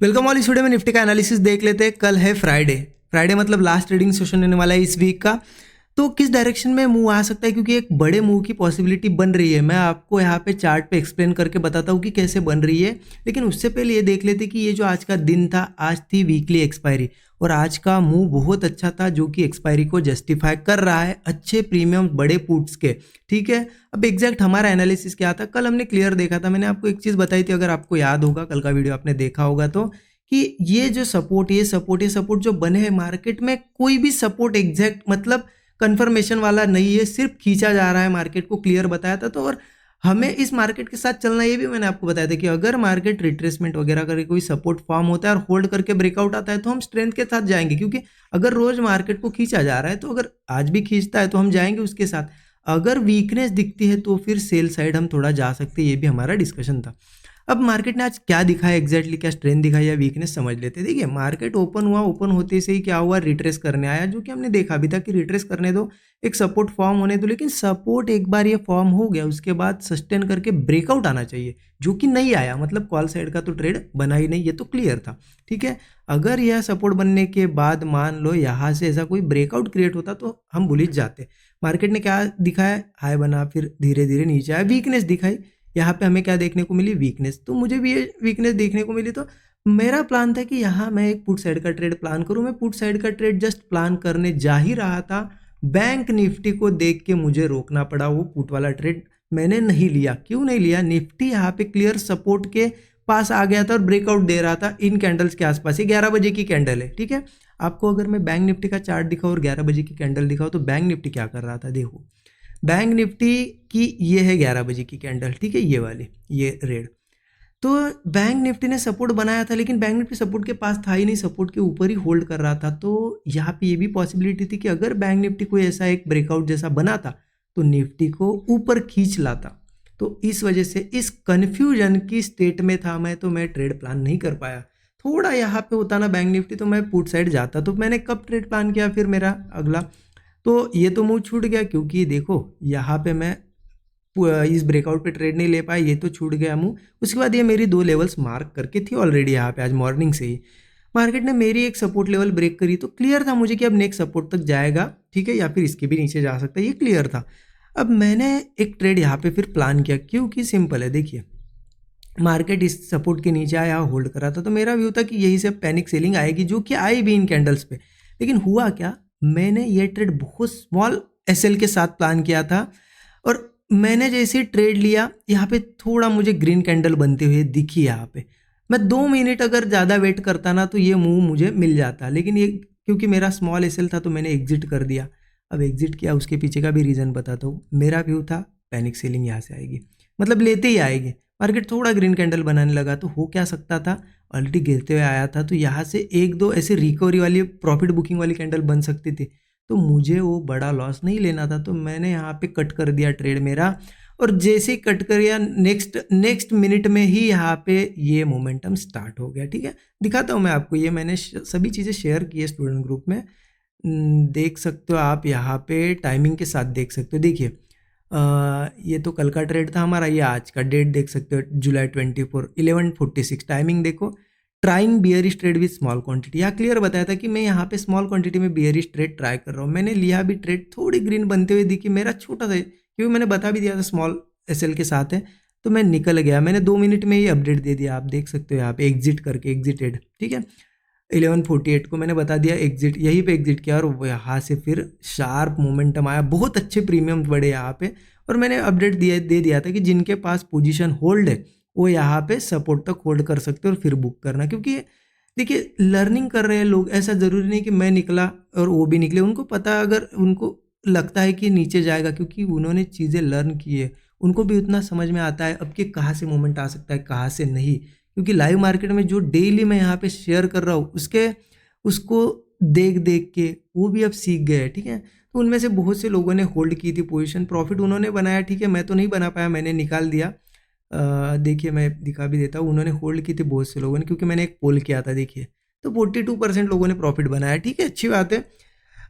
Welcome all. इस video में Nifty का एनालिसिस देख लेते हैं। कल है फ्राइडे मतलब लास्ट ट्रेडिंग सेशन होने वाला है इस वीक का। तो किस डायरेक्शन में मूव आ सकता है, क्योंकि एक बड़े मूव की पॉसिबिलिटी बन रही है। मैं आपको यहाँ पे चार्ट पे एक्सप्लेन करके बताता हूँ कि कैसे बन रही है, लेकिन उससे पहले ये देख लेते कि ये जो आज का दिन था, आज थी वीकली एक्सपायरी और आज का मूव बहुत अच्छा था जो कि एक्सपायरी को जस्टिफाई कर रहा है अच्छे प्रीमियम बड़े पुट्स के। ठीक है, अब एग्जैक्ट हमारा एनालिसिस क्या था, कल हमने क्लियर देखा था। मैंने आपको एक चीज़ बताई थी, अगर आपको याद होगा, कल का वीडियो आपने देखा होगा तो, कि ये जो सपोर्ट जो बने हैं मार्केट में, कोई भी सपोर्ट एग्जैक्ट मतलब कंफर्मेशन वाला नहीं है, सिर्फ खींचा जा रहा है। मार्केट को क्लियर बताया था। तो और हमें इस मार्केट के साथ चलना, ये भी मैंने आपको बताया था कि अगर मार्केट रिट्रेसमेंट वगैरह करके कोई सपोर्ट फॉर्म होता है और होल्ड करके ब्रेकआउट आता है तो हम स्ट्रेंथ के साथ जाएंगे, क्योंकि अगर रोज मार्केट को खींचा जा रहा है तो अगर आज भी खींचता है तो हम जाएंगे उसके साथ। अगर वीकनेस दिखती है तो फिर सेल साइड हम थोड़ा जा सकते हैं, ये भी हमारा डिस्कशन था। अब मार्केट ने आज क्या दिखाया एग्जैक्टली, क्या स्ट्रेंथ दिखाई या वीकनेस, समझ लेते हैं। देखिए, मार्केट ओपन हुआ, ओपन होते से ही क्या हुआ, रिट्रेस करने आया, जो कि हमने देखा भी था कि रिट्रेस करने दो, एक सपोर्ट फॉर्म होने दो। लेकिन सपोर्ट एक बार ये फॉर्म हो गया उसके बाद सस्टेन करके ब्रेकआउट आना चाहिए, जो कि नहीं आया। मतलब कॉल साइड का तो ट्रेड बना ही नहीं, ये तो क्लियर था। ठीक है, अगर यह सपोर्ट बनने के बाद मान लो यहाँ से ऐसा कोई ब्रेकआउट क्रिएट होता तो हम बुलिश जाते। मार्केट ने क्या दिखाया, हाई बना, फिर धीरे धीरे नीचे आया, वीकनेस दिखाई। यहाँ पे हमें क्या देखने को मिली, वीकनेस। तो मुझे भी ये वीकनेस देखने को मिली, तो मेरा प्लान था कि यहाँ मैं एक पुट साइड का ट्रेड प्लान करूँ। मैं पुट साइड का ट्रेड जस्ट प्लान करने जा ही रहा था, बैंक निफ्टी को देख के मुझे रोकना पड़ा। वो पुट वाला ट्रेड मैंने नहीं लिया। क्यों नहीं लिया, निफ्टी यहाँ पे क्लियर सपोर्ट के पास आ गया था और ब्रेकआउट दे रहा था इन कैंडल्स के आसपास। ये 11 बजे की कैंडल है। ठीक है, आपको अगर मैं बैंक निफ्टी का चार्ट दिखाऊँ और 11 बजे की कैंडल दिखाऊँ तो बैंक निफ्टी क्या कर रहा था, देखो। बैंक निफ्टी की ये है 11 बजे की कैंडल। ठीक है, ये वाली, ये रेड। तो बैंक निफ्टी ने सपोर्ट बनाया था, लेकिन बैंक निफ्टी सपोर्ट के पास था ही नहीं, सपोर्ट के ऊपर ही होल्ड कर रहा था। तो यहाँ पे ये भी पॉसिबिलिटी थी कि अगर बैंक निफ्टी कोई ऐसा एक ब्रेकआउट जैसा बना था तो निफ्टी को ऊपर खींच लाता। तो इस वजह से इस कन्फ्यूजन की स्टेट में था मैं, तो मैं ट्रेड प्लान नहीं कर पाया। थोड़ा यहाँ पे होता ना बैंक निफ्टी तो मैं पुट साइड जाता। तो मैंने कब ट्रेड प्लान किया फिर मेरा अगला, तो ये तो मूव छूट गया, क्योंकि देखो यहाँ पे मैं इस ब्रेकआउट पे ट्रेड नहीं ले पाया, ये तो छूट गया मूव। उसके बाद ये मेरी 2 लेवल्स मार्क करके थी ऑलरेडी यहाँ पे। आज मॉर्निंग से ही मार्केट ने मेरी एक सपोर्ट लेवल ब्रेक करी, तो क्लियर था मुझे कि अब नेक्स्ट सपोर्ट तक जाएगा। ठीक है, या फिर इसके भी नीचे जा सकता है, ये क्लियर था। अब मैंने एक ट्रेड यहाँ पे फिर प्लान किया, क्योंकि सिंपल है। देखिए, मार्केट इस सपोर्ट के नीचे आया, होल्ड करा था, तो मेरा व्यू था कि यही से पैनिक सेलिंग आएगी, जो कि आई भी इन कैंडल्स पे। लेकिन हुआ क्या, मैंने ये ट्रेड बहुत स्मॉल एसएल के साथ प्लान किया था और मैंने जैसे ट्रेड लिया, यहाँ पे थोड़ा मुझे ग्रीन कैंडल बनते हुए दिखी। यहाँ पे मैं 2 मिनट अगर ज़्यादा वेट करता ना तो ये मूव मुझे मिल जाता, लेकिन ये क्योंकि मेरा स्मॉल एसएल था तो मैंने एग्जिट कर दिया। अब एग्जिट किया, उसके पीछे का भी रीज़न बताता हूँ। मेरा व्यू था पैनिक सेलिंग यहाँ से आएगी, मतलब लेते ही आएगी। मार्केट थोड़ा ग्रीन कैंडल बनाने लगा तो हो क्या सकता था, ऑलरेडी गिरते हुए आया था, तो यहाँ से 1-2 ऐसे रिकवरी वाली प्रॉफिट बुकिंग वाली कैंडल बन सकती थी। तो मुझे वो बड़ा लॉस नहीं लेना था, तो मैंने यहाँ पे कट कर दिया ट्रेड मेरा। और जैसे ही कट करिया, नेक्स्ट मिनट में ही यहाँ पे ये मोमेंटम स्टार्ट हो गया। ठीक है, दिखाता हूँ मैं आपको। ये मैंने सभी चीज़ें शेयर की है स्टूडेंट ग्रुप में, देख सकते हो आप। यहाँ पे टाइमिंग के साथ देख सकते हो। देखिए, ये तो कल का ट्रेड था हमारा, ये आज का डेट देख सकते हो, जुलाई 24 11:46। टाइमिंग देखो, trying bearish trade with small quantity. यहाँ क्लियर बताया था कि मैं यहाँ पे स्मॉल क्वांटिटी में बियरिश ट्रेड ट्राई कर रहा हूँ। मैंने लिया भी ट्रेड, थोड़ी ग्रीन बनते हुए दिखी, मेरा छोटा सा, क्योंकि मैंने बता भी दिया था स्मॉल एसएल के साथ है, तो मैं निकल गया। मैंने 2 मिनट में ही अपडेट दे दिया, आप देख सकते हो यहाँ पे एग्जिट करके, एग्जिटेड। ठीक है, 11:48 को मैंने बता दिया एग्जिट, यहीं पे एग्जिट किया और यहाँ से फिर शार्प मोमेंटम आया, बहुत अच्छे प्रीमियम बढ़े यहाँ पे। और मैंने अपडेट दे दिया था कि जिनके पास पोजीशन होल्ड है वो यहाँ पे सपोर्ट तक होल्ड कर सकते हैं और फिर बुक करना। क्योंकि देखिए, लर्निंग कर रहे हैं लोग, ऐसा ज़रूरी नहीं कि मैं निकला और वो भी निकले। उनको पता, अगर उनको लगता है कि नीचे जाएगा, क्योंकि उन्होंने चीज़ें लर्न की है, उनको भी उतना समझ में आता है अब कि कहाँ से मोमेंट आ सकता है, कहाँ से नहीं। क्योंकि लाइव मार्केट में जो डेली मैं यहाँ पे शेयर कर रहा हूँ उसको देख देख के वो भी अब सीख गए। ठीक है, तो उनमें से बहुत से लोगों ने होल्ड की थी पोजीशन, प्रॉफिट उन्होंने बनाया। ठीक है, मैं तो नहीं बना पाया, मैंने निकाल दिया। देखिए, मैं दिखा भी देता हूँ, उन्होंने होल्ड की थी बहुत से लोगों ने, क्योंकि मैंने एक पोल किया था। देखिए, तो 42% लोगों ने प्रॉफिट बनाया। ठीक है, अच्छी बात है।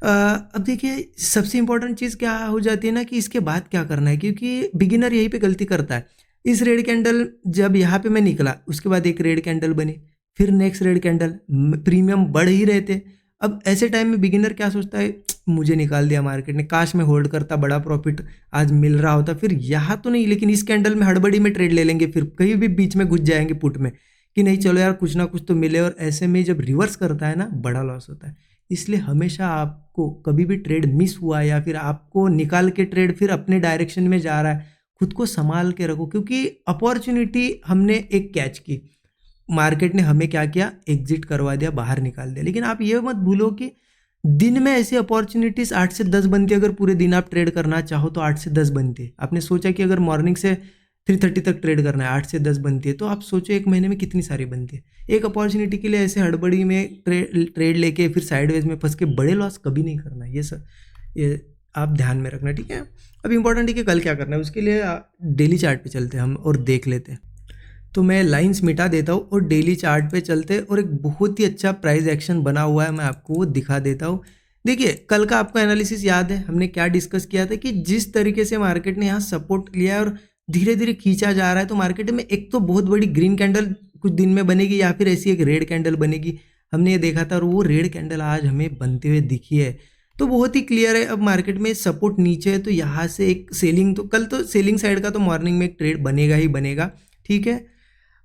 अब देखिए, सबसे इंपॉर्टेंट चीज़ क्या हो जाती है ना, कि इसके बाद क्या करना है, क्योंकि बिगिनर यहीं पे गलती करता है। इस रेड कैंडल जब यहाँ पे मैं निकला, उसके बाद एक रेड कैंडल बनी, फिर नेक्स्ट रेड कैंडल, प्रीमियम बढ़ ही रहे थे। अब ऐसे टाइम में बिगिनर क्या सोचता है, मुझे निकाल दिया मार्केट ने, काश मैं होल्ड करता, बड़ा प्रॉफिट आज मिल रहा होता। फिर यहाँ तो नहीं, लेकिन इस कैंडल में हड़बड़ी में ट्रेड ले लेंगे, फिर कहीं भी बीच में घुस जाएंगे पुट में कि नहीं चलो यार कुछ ना कुछ तो मिले, और ऐसे में जब रिवर्स करता है ना बड़ा लॉस होता है। इसलिए हमेशा आपको कभी भी ट्रेड मिस हुआ या फिर आपको निकाल के ट्रेड फिर अपने डायरेक्शन में जा रहा है, खुद को संभाल के रखो, क्योंकि अपॉर्चुनिटी हमने एक कैच की, मार्केट ने हमें क्या किया, एग्जिट करवा दिया, बाहर निकाल दिया। लेकिन आप ये मत भूलो कि दिन में ऐसी अपॉर्चुनिटीज 8 से 10 बनती है। अगर पूरे दिन आप ट्रेड करना चाहो तो 8 से 10 बनती है। आपने सोचा कि अगर मॉर्निंग से 3:30 तक ट्रेड करना है, 8 से 10 बनती है, तो आप सोचो एक महीने में कितनी सारी बनती है। एक अपॉर्चुनिटी के लिए ऐसे हड़बड़ी में ट्रेड लेके फिर साइडवेज में फंस के बड़े लॉस कभी नहीं करना। ये आप ध्यान में रखना, ठीक है। अब इंपॉर्टेंट है कि कल क्या करना है, उसके लिए डेली चार्ट पे चलते हैं हम और देख लेते हैं। तो मैं लाइंस मिटा देता हूँ और डेली चार्ट पे चलते हैं, और एक बहुत ही अच्छा प्राइस एक्शन बना हुआ है, मैं आपको वो दिखा देता हूँ। देखिए कल का आपको एनालिसिस याद है, हमने क्या डिस्कस किया था कि जिस तरीके से मार्केट ने यहाँ सपोर्ट लिया है और धीरे धीरे खींचा जा रहा है, तो मार्केट में एक तो बहुत बड़ी ग्रीन कैंडल कुछ दिन में बनेगी या फिर ऐसी एक रेड कैंडल बनेगी, हमने ये देखा था। और वो रेड कैंडल आज हमें बनते हुए दिखी है, तो बहुत ही क्लियर है। अब मार्केट में सपोर्ट नीचे है, तो यहाँ से एक सेलिंग, तो कल तो सेलिंग साइड का तो मॉर्निंग में एक ट्रेड बनेगा ही बनेगा, ठीक है।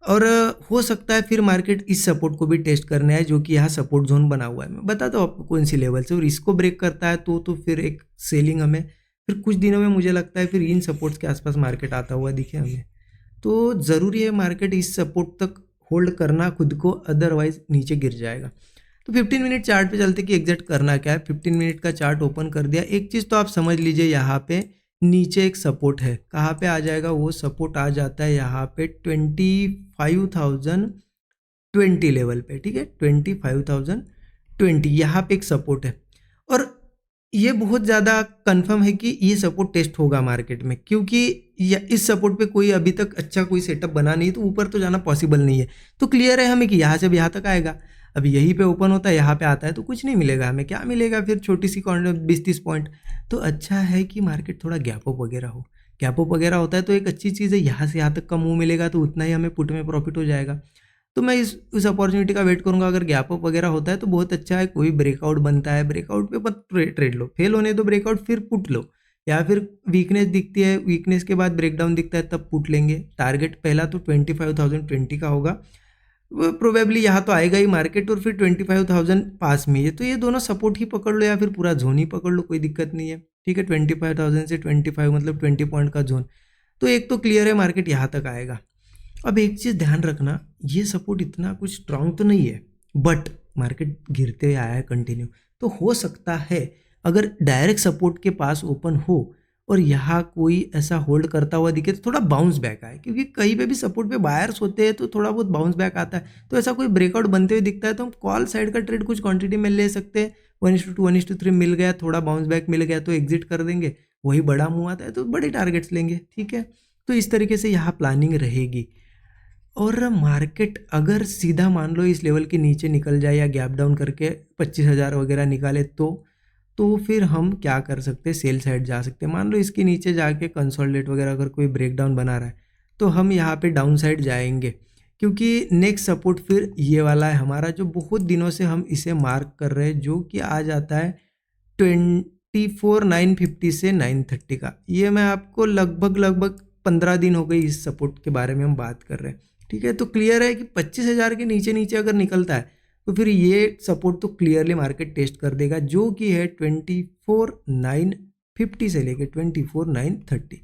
और हो सकता है फिर मार्केट इस सपोर्ट को भी टेस्ट करने आए, जो कि यहाँ सपोर्ट जोन बना हुआ है। मैं बताता हूँ आपको कौन सी लेवल से, और इसको ब्रेक करता है तो फिर एक सेलिंग हमें फिर कुछ दिनों में मुझे लगता है फिर इन सपोर्ट्स के आसपास मार्केट आता हुआ दिखे हमें। तो ज़रूरी है मार्केट इस सपोर्ट तक होल्ड करना खुद को, अदरवाइज नीचे गिर जाएगा। तो 15 मिनट चार्ट पे चलते कि एग्जैक्ट करना क्या है। 15 मिनट का चार्ट ओपन कर दिया। एक चीज़ तो आप समझ लीजिए, यहाँ पे नीचे एक सपोर्ट है, कहाँ पे आ जाएगा वो सपोर्ट, आ जाता है यहाँ पे 25,020 लेवल पे, ठीक है। 25,020 यहाँ पे एक सपोर्ट है, और ये बहुत ज़्यादा कंफर्म है कि ये सपोर्ट टेस्ट होगा मार्केट में, क्योंकि इस सपोर्ट पे कोई अभी तक अच्छा कोई सेटअप बना नहीं, तो ऊपर तो जाना पॉसिबल नहीं है। तो क्लियर है हमें कि यहाँ से अब यहाँ तक आएगा। अब यहीं पे ओपन होता है, यहाँ पे आता है, तो कुछ नहीं मिलेगा हमें। क्या मिलेगा फिर, छोटी सी कॉर्नर 20-30 पॉइंट। तो अच्छा है कि मार्केट थोड़ा गैप अप वगैरह हो, गैप अप वगैरह होता है तो एक अच्छी चीज़ है। यहाँ से यहाँ तक का मूव मिलेगा तो उतना ही हमें पुट में प्रॉफिट हो जाएगा। तो मैं इस अपॉर्चुनिटी का वेट करूंगा। अगर गैप अप वगैरह होता है तो बहुत अच्छा है, कोई ब्रेकआउट बनता है, ब्रेकआउट पे मत ट्रेड लो, फेल होने दो ब्रेकआउट, फिर पुट लो। या फिर वीकनेस दिखती है, वीकनेस के बाद ब्रेकडाउन दिखता है, तब पुट लेंगे। टारगेट पहला तो 25,020 का होगा, वो प्रोबेबली यहाँ तो आएगा ही मार्केट, और फिर 25,000 पास में है। तो ये दोनों सपोर्ट ही पकड़ लो या फिर पूरा जोन ही पकड़ लो, कोई दिक्कत नहीं है, ठीक है। 25,000 से 25 मतलब 20 पॉइंट का जोन, तो एक तो क्लियर है मार्केट यहाँ तक आएगा। अब एक चीज़ ध्यान रखना, ये सपोर्ट इतना कुछ स्ट्रांग तो नहीं है, बट मार्केट गिरते हुए आया है कंटिन्यू। तो हो सकता है अगर डायरेक्ट सपोर्ट के पास ओपन हो और यहाँ कोई ऐसा होल्ड करता हुआ दिखे तो थोड़ा बाउंस बैक आए, क्योंकि कहीं पे भी सपोर्ट पे बायर्स होते हैं तो थोड़ा बहुत बाउंस बैक आता है। तो ऐसा कोई ब्रेकआउट बनते हुए दिखता है तो हम कॉल साइड का ट्रेड कुछ क्वांटिटी में ले सकते हैं। 1:2 1:3 मिल गया, थोड़ा बाउंस बैक मिल गया तो एग्जिट कर देंगे। वही बड़ा मुँह आता है तो बड़े टारगेट्स लेंगे, ठीक है। तो इस तरीके से यहाँ प्लानिंग रहेगी। और मार्केट अगर सीधा मान लो इस लेवल के नीचे निकल जाए या गैप डाउन करके 25,000 वगैरह निकाले, तो फिर हम क्या कर सकते हैं, सेल साइड जा सकते हैं। मान लो इसके नीचे जाके कंसोलिडेट वगैरह अगर कोई ब्रेकडाउन बना रहा है तो हम यहाँ पे डाउन साइड जाएंगे, क्योंकि नेक्स्ट सपोर्ट फिर ये वाला है हमारा, जो बहुत दिनों से हम इसे मार्क कर रहे हैं, जो कि आ जाता है 24,950 से 930 का। ये मैं आपको लगभग 15 दिन हो गई इस सपोर्ट के बारे में हम बात कर रहे हैं, ठीक है। तो क्लियर है कि 25,000 के नीचे अगर निकलता है तो फिर ये सपोर्ट तो क्लियरली मार्केट टेस्ट कर देगा, जो कि है 24,950 से लेके 24,930,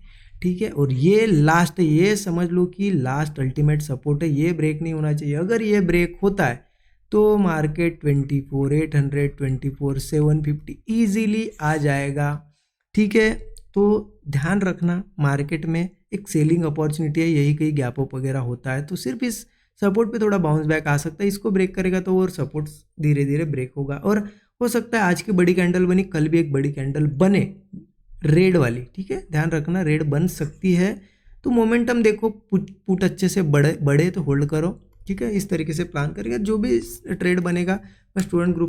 ठीक है। और ये लास्ट, ये समझ लो कि लास्ट अल्टीमेट सपोर्ट है, ये ब्रेक नहीं होना चाहिए। अगर ये ब्रेक होता है तो मार्केट 24,800 24,750 ईजीली आ जाएगा, ठीक है। तो ध्यान रखना, मार्केट में एक सेलिंग अपॉर्चुनिटी है, यही कहीं गैप अप वगैरह होता है तो सिर्फ इस सपोर्ट पे थोड़ा बाउंस बैक आ सकता है। इसको ब्रेक करेगा तो और सपोर्ट धीरे धीरे ब्रेक होगा, और हो सकता है आज की बड़ी कैंडल बनी, कल भी एक बड़ी कैंडल बने रेड वाली, ठीक है। ध्यान रखना, रेड बन सकती है। तो मोमेंटम देखो, पुट अच्छे से बड़े तो होल्ड करो, ठीक है। इस तरीके से प्लान करेगा, जो भी ट्रेड बनेगा मैं स्टूडेंट ग्रुप